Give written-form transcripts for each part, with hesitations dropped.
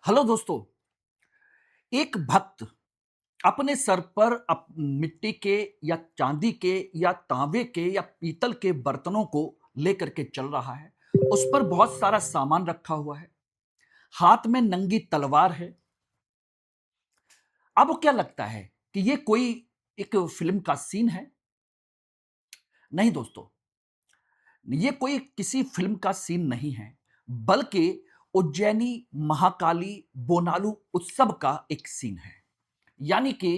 Hello दोस्तों। एक भक्त अपने सर पर मिट्टी के या चांदी के या तांबे के या पीतल के बर्तनों को लेकर के चल रहा है। उस पर बहुत सारा सामान रखा हुआ है। हाथ में नंगी तलवार है। आपको क्या लगता है कि ये कोई एक फिल्म का सीन है? नहीं दोस्तों, ये कोई किसी फिल्म का सीन नहीं है, बल्कि उज्जैनी महाकाली बोनालू उत्सव का एक सीन है। यानी कि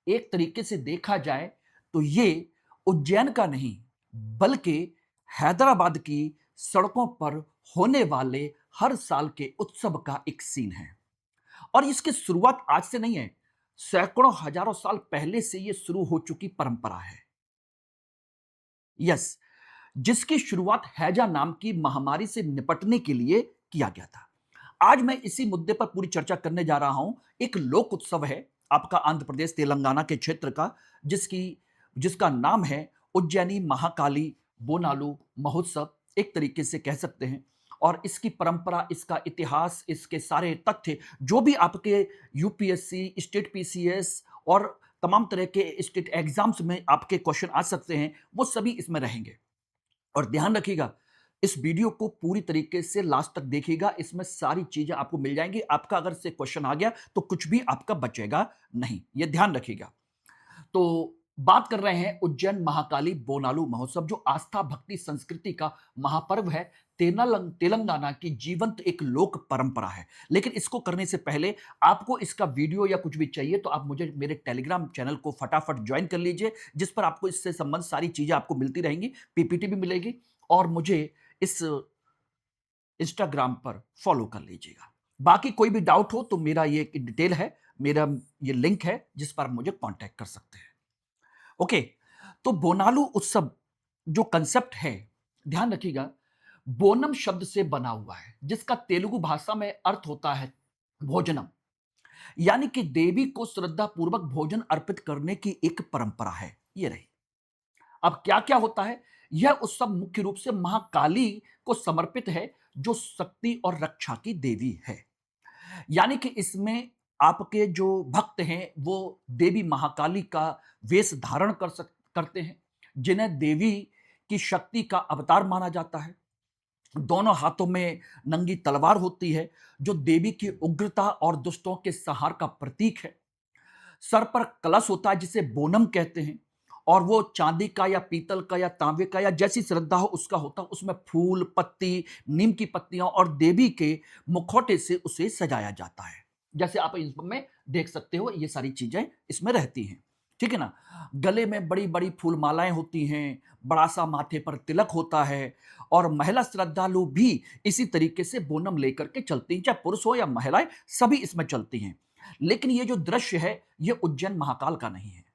एक तरीके से देखा जाए तो ये उज्जैन का नहीं, बल्कि हैदराबाद की सड़कों पर होने वाले हर साल के उत्सव का एक सीन है। और इसकी शुरुआत आज से नहीं है, सैकड़ों हजारों साल पहले से ये शुरू हो चुकी परंपरा है। यस, जिसकी शुरुआत हैजा नाम की महामारी से निपटने के लिए किया गया था। आज मैं इसी मुद्दे पर पूरी चर्चा करने जा रहा हूं। एक लोक उत्सव है आपका आंध्र प्रदेश तेलंगाना के क्षेत्र का, जिसकी जिसका नाम है उज्जैनी महाकाली बोनालू महोत्सव, एक तरीके से कह सकते हैं। और इसकी परंपरा, इसका इतिहास, इसके सारे तथ्य जो भी आपके यूपीएससी, स्टेट पीसीएस और तमाम तरह के स्टेट एग्जाम्स में आपके क्वेश्चन आ सकते हैं, वो सभी इसमें रहेंगे। और ध्यान रखिएगा, इस वीडियो को पूरी तरीके से लास्ट तक देखिएगा। इसमें सारी चीजें आपको मिल जाएंगी। आपका अगर से क्वेश्चन आ गया तो कुछ भी आपका बचेगा नहीं, ये ध्यान रखिएगा। तो बात कर रहे हैं उज्जैन महाकाली बोनालू महोत्सव, जो आस्था भक्ति संस्कृति का महापर्व है। तेलंगाना की जीवंत एक लोक परंपरा है। लेकिन इसको करने से पहले आपको इसका वीडियो या कुछ भी चाहिए तो आप मुझे मेरे टेलीग्राम चैनल को फटाफट ज्वाइन कर लीजिए, जिस पर आपको इससे संबंधित सारी चीजें आपको मिलती रहेंगी, पीपीटी भी मिलेगी। और मुझे इस इंस्टाग्राम पर फॉलो कर लीजिएगा। बाकी कोई भी डाउट हो तो मेरा ये एक डिटेल है, मेरा ये लिंक है जिस पर आप मुझे कांटेक्ट कर सकते हैं। ओके, तो बोनालू उत्सव जो कंसेप्ट है, ध्यान रखिएगा, बोनम शब्द से बना हुआ है, जिसका तेलुगु भाषा में अर्थ होता है भोजनम। यानी कि देवी को श्रद्धा पूर्वक भोजन अर्पित करने की एक परंपरा है ये रही। अब क्या क्या होता है? यह उत्सव मुख्य रूप से महाकाली को समर्पित है, जो शक्ति और रक्षा की देवी है। यानी कि इसमें आपके जो भक्त हैं वो देवी महाकाली का वेश धारण करते हैं, जिन्हें देवी की शक्ति का अवतार माना जाता है। दोनों हाथों में नंगी तलवार होती है, जो देवी की उग्रता और दुष्टों के संहार का प्रतीक है। सर पर कलश होता है जिसे बोनम कहते हैं, और वो चांदी का या पीतल का या तांबे का या जैसी श्रद्धा हो उसका होता है। उसमें फूल पत्ती, नीम की पत्तियां और देवी के मुखौटे से उसे सजाया जाता है। जैसे आप इसमें देख सकते हो, ये सारी चीजें इसमें रहती हैं। ठीक है ना? गले में बड़ी बड़ी फूल मालाएं होती हैं, बड़ा सा माथे पर तिलक होता है। और महिला श्रद्धालु भी इसी तरीके से बोनम लेकर के चलती हैं, चाहे पुरुष हो या महिलाएं, सभी इसमें चलती हैं। लेकिन ये जो दृश्य है, ये उज्जैन महाकाल का नहीं है,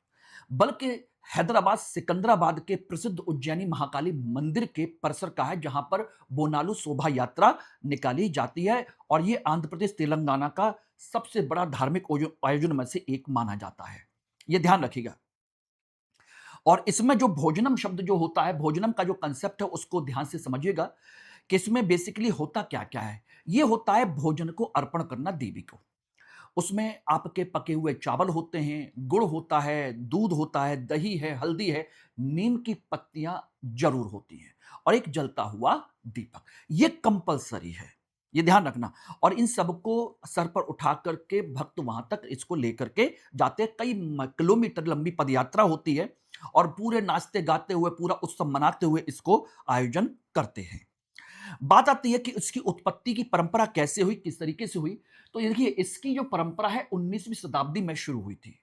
बल्कि हैदराबाद सिकंदराबाद के प्रसिद्ध उज्जैनी महाकाली मंदिर के परिसर का है, जहां पर बोनालू शोभा यात्रा निकाली जाती है। और ये आंध्र प्रदेश तेलंगाना का सबसे बड़ा धार्मिक आयोजन में से एक माना जाता है। ये ध्यान रखिएगा। और इसमें जो भोजनम शब्द जो होता है, भोजनम का जो कंसेप्ट है, उसको ध्यान से समझिएगा कि इसमें बेसिकली होता क्या क्या है। ये होता है भोजन को अर्पण करना देवी को। उसमें आपके पके हुए चावल होते हैं, गुड़ होता है, दूध होता है, दही है, हल्दी है, नीम की पत्तियां जरूर होती हैं, और एक जलता हुआ दीपक। ये कंपलसरी है, ये ध्यान रखना। और इन सबको सर पर उठा करके भक्त वहां तक इसको लेकर के जाते हैं। कई किलोमीटर लंबी पदयात्रा होती है, और पूरे नाचते गाते हुए, पूरा उत्सव मनाते हुए इसको आयोजन करते हैं। बात आती है कि इसकी उत्पत्ति की परंपरा कैसे हुई, किस तरीके से हुई। तो देखिए, इसकी जो परंपरा है 19वीं शताब्दी में शुरू हुई थी।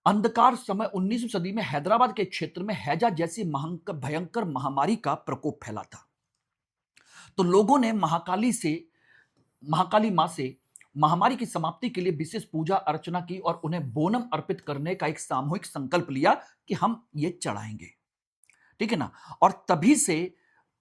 अंधकार समय 19वीं सदी में हैदराबाद के क्षेत्र में हैजा जैसी भयंकर महामारी का प्रकोप फैला था। तो लोगों ने महाकाली मां से महामारी की समाप्ति के लिए विशेष पूजा अर्चना की, और उन्हें बोनम अर्पित करने का एक सामूहिक संकल्प लिया कि हम ये चढ़ाएंगे। ठीक है ना? और तभी से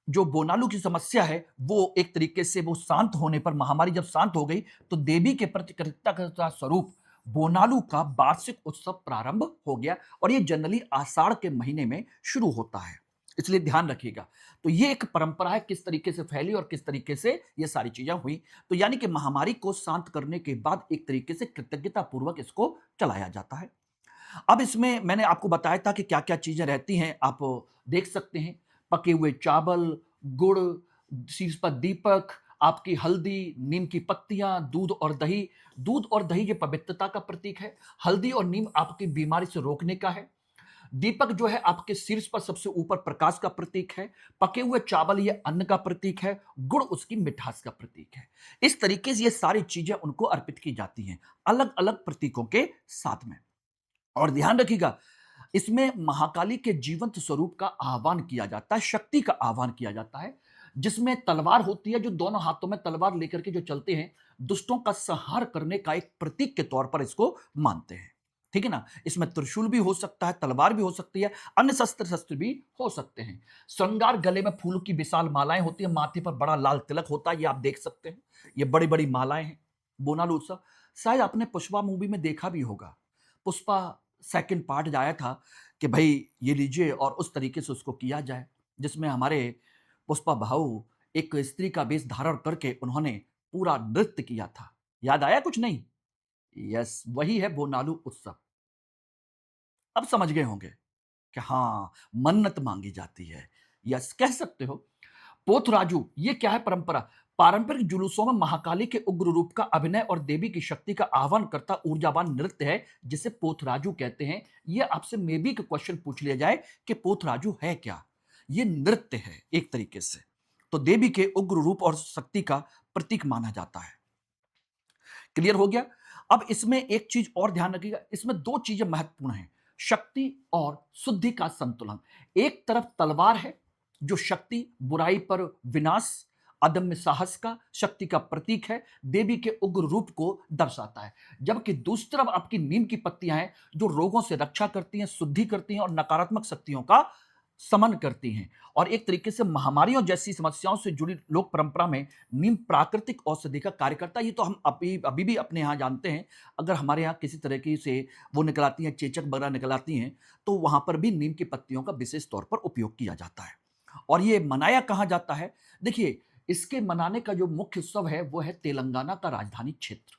जो बोनालू की समस्या है, वो एक तरीके से वो शांत होने पर, महामारी जब शांत हो गई, तो देवी के प्रति कृतज्ञता स्वरूप बोनालू का वार्षिक उत्सव प्रारंभ हो गया। और ये जनरली आषाढ़ के महीने में शुरू होता है। इसलिए ध्यान रखिएगा। तो ये एक परंपरा है, किस तरीके से फैली और किस तरीके से ये सारी चीजें हुई। तो यानी कि महामारी को शांत करने के बाद एक तरीके से कृतज्ञता पूर्वक इसको चलाया जाता है। अब इसमें मैंने आपको बताया था कि क्या-क्या चीजें रहती हैं, आप देख सकते हैं। पके हुए चावल, गुड़, शीर्ष पर दीपक, आपकी हल्दी, नीम की पत्तियां, दूध और दही। दूध और दही ये पवित्रता का प्रतीक है। हल्दी और नीम आपकी बीमारी से रोकने का है। दीपक जो है आपके शीर्ष पर सबसे ऊपर प्रकाश का प्रतीक है। पके हुए चावल ये अन्न का प्रतीक है। गुड़ उसकी मिठास का प्रतीक है। इस तरीके से ये सारी चीजें उनको अर्पित की जाती हैं, अलग अलग प्रतीकों के साथ में। और ध्यान रखिएगा, इसमें महाकाली के जीवंत स्वरूप का आह्वान किया जाता है, शक्ति का आह्वान किया जाता है, जिसमें तलवार होती है, जो दोनों हाथों में तलवार लेकर के जो चलते हैं, दुष्टों का संहार करने का एक प्रतीक के तौर पर इसको मानते हैं। ठीक है ना? इसमें त्रिशूल भी हो सकता है, तलवार भी हो सकती है, अन्य शस्त्र भी हो सकते हैं। श्रृंगार, गले में फूलों की विशाल मालाएं होती है, माथे पर बड़ा लाल तिलक होता है, ये आप देख सकते हैं। ये बड़ी बड़ी मालाएं हैं। बोनालू उत्सव शायद आपने पुष्पा मूवी में देखा भी होगा। पुष्पा सेकंड पार्ट आया था कि भाई ये लीजिए और उस तरीके से उसको किया जाए, जिसमें हमारे पुष्पा भाऊ एक स्त्री का वेश धारण करके उन्होंने पूरा नृत्य किया था। याद आया कुछ नहीं? यस, वही है बोनालू उत्सव। अब समझ गए होंगे कि हाँ, मन्नत मांगी जाती है। यस, कह सकते हो। पोथराजू, ये क्या है परंपरा? पारंपरिक जुलूसों में महाकाली के उग्र रूप का अभिनय और देवी की शक्ति का आह्वान करता ऊर्जावान नृत्य है, जिसे पोथराजू कहते हैं। ये आपसे मे बी का क्वेश्चन पूछ लिया जाए कि पोथराजू है क्या? ये नृत्य है एक तरीके से। तो देवी के उग्र रूप और शक्ति का प्रतीक माना जाता है। क्लियर हो गया? अब इसमें एक चीज और ध्यान रखिएगा, इसमें दो चीजें महत्वपूर्ण हैं, शक्ति और शुद्धि का संतुलन। एक तरफ तलवार है, जो शक्ति, बुराई पर विनाश, अदम्य साहस का, शक्ति का प्रतीक है, देवी के उग्र रूप को दर्शाता है। जबकि दूसरी तरफ आपकी नीम की पत्तियां हैं, जो रोगों से रक्षा करती हैं, शुद्धि करती हैं और नकारात्मक शक्तियों का समन करती हैं। और एक तरीके से महामारियों जैसी समस्याओं से जुड़ी लोक परंपरा में नीम प्राकृतिक औषधि का कार्य करता है। ये तो हम अभी अभी भी अपने यहाँ जानते हैं। अगर हमारे यहाँ किसी तरह की से वो निकल आती हैं, चेचक वगैरह निकल आती हैं, तो वहां पर भी नीम की पत्तियों का विशेष तौर पर उपयोग किया जाता है। और ये मनाया कहाँ जाता है? देखिए, इसके मनाने का जो मुख्य उत्सव है वो है तेलंगाना का राजधानी क्षेत्र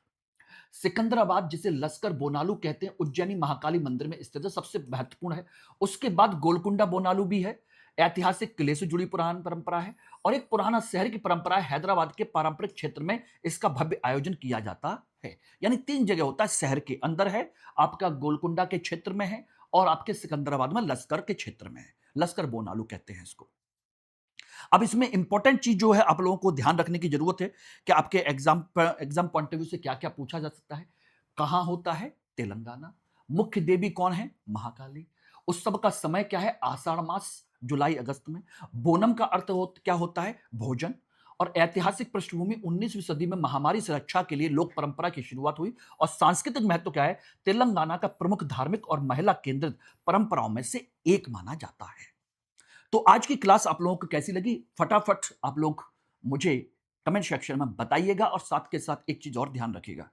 सिकंदराबाद, जिसे लश्कर बोनालू कहते हैं, उज्जैनी महाकाली मंदिर में स्थित है, सबसे महत्वपूर्ण है। उसके बाद गोलकुंडा बोनालू भी है, ऐतिहासिक किले से जुड़ी पुरानी परंपरा है। और एक पुराना शहर की परंपरा है, हैदराबाद के पारंपरिक क्षेत्र में इसका भव्य आयोजन किया जाता है। यानी तीन जगह होता है, शहर के अंदर है, आपका गोलकुंडा के क्षेत्र में है, और आपके सिकंदराबाद में लश्कर के क्षेत्र में है। लश्कर बोनालू कहते हैं इसको। अब इसमें इंपॉर्टेंट चीज जो है आप लोगों को ध्यान रखने की जरूरत है कि आपके एग्जाम पॉइंट ऑफ व्यू से क्या क्या पूछा जा सकता है। कहां होता है? तेलंगाना। मुख्य देवी कौन है? महाकाली। उत्सव का समय क्या है? आषाढ़ मास, जुलाई अगस्त में। बोनम का अर्थ क्या होता है? भोजन। और ऐतिहासिक पृष्ठभूमि, 19वीं सदी में महामारी से रक्षा के लिए लोक परंपरा की शुरुआत हुई। और सांस्कृतिक महत्व क्या है? तेलंगाना का प्रमुख धार्मिक और महिला केंद्रित परंपराओं में से एक माना जाता है। तो आज की क्लास आप लोगों को कैसी लगी? फटाफट आप लोग मुझे कमेंट सेक्शन में बताइएगा। और साथ के साथ एक चीज और ध्यान रखिएगा,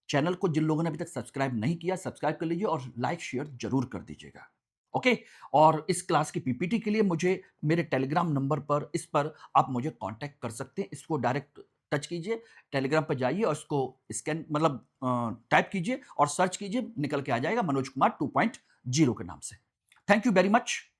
चैनल को जिन लोगों ने अभी तक सब्सक्राइब नहीं किया, सब्सक्राइब कर लीजिए और लाइक शेयर जरूर कर दीजिएगा। ओके। और इस क्लास की पीपीटी के लिए मुझे मेरे टेलीग्राम नंबर पर, इस पर आप मुझे कांटेक्ट कर सकते हैं। इसको डायरेक्ट टच कीजिए, टेलीग्राम पर जाइए और इसको स्कैन मतलब टाइप कीजिए और सर्च कीजिए, निकल के आ जाएगा मनोज कुमार 2.0 के नाम से। Thank you very much.